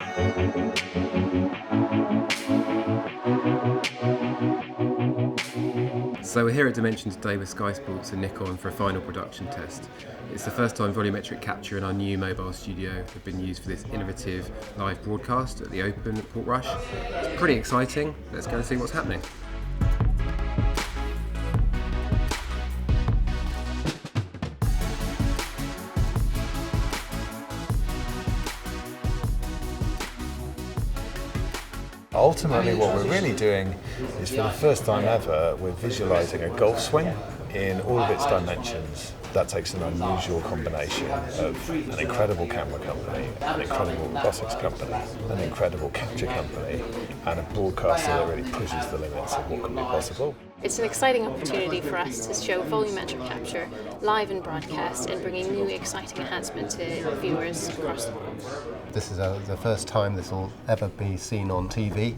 So we're here at Dimension today with Sky Sports and Nikon for a final production test. It's the first time volumetric capture in our new mobile studio have been used for this innovative live broadcast at the Open at Portrush. It's pretty exciting. Let's go and see what's happening. Ultimately, what we're really doing is, for the first time ever, we're visualising a golf swing in all of its dimensions. That takes an unusual combination of an incredible camera company, an incredible robotics company, an incredible capture company, and a broadcaster that really pushes the limits of what can be possible. It's an exciting opportunity for us to show volumetric capture live in broadcast and bringing new exciting enhancement to viewers across the world. This is the first time this will ever be seen on TV,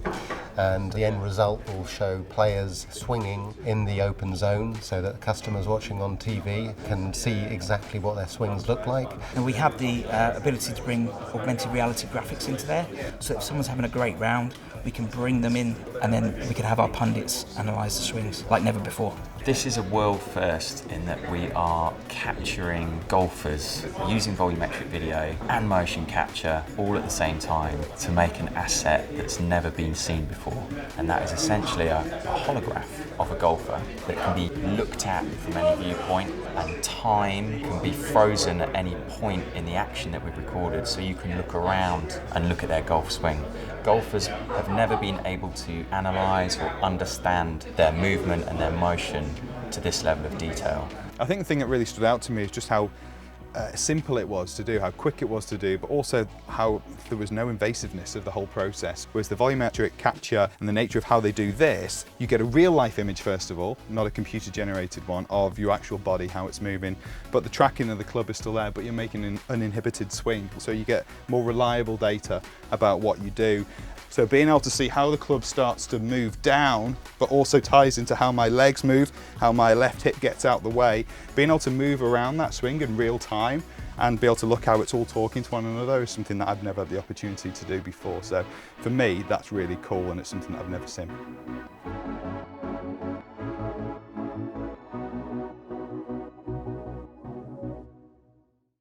and the end result will show players swinging in the open zone so that customers watching on TV can see exactly what their swings look like. And we have the ability to bring augmented reality graphics into there, so if someone's having a great round, we can bring them in and then we can have our pundits analyse the swings like never before. This is a world first in that we are capturing golfers using volumetric video and motion capture all at the same time to make an asset that's never been seen before. And that is essentially a holograph of a golfer that can be looked at from any viewpoint, and time can be frozen at any point in the action that we've recorded, so you can look around and look at their golf swing. Golfers have never been able to analyse or understand their movement and their motion to this level of detail. I think the thing that really stood out to me is just how simple it was to do, how quick it was to do, but also how there was no invasiveness of the whole process. Whereas the volumetric capture and the nature of how they do this, you get a real life image first of all, not a computer generated one, of your actual body, how it's moving, but the tracking of the club is still there, but you're making an uninhibited swing. So you get more reliable data about what you do. So being able to see how the club starts to move down, but also ties into how my legs move, how my left hip gets out the way, being able to move around that swing in real time and be able to look how it's all talking to one another is something that I've never had the opportunity to do before. So for me, that's really cool, and it's something that I've never seen.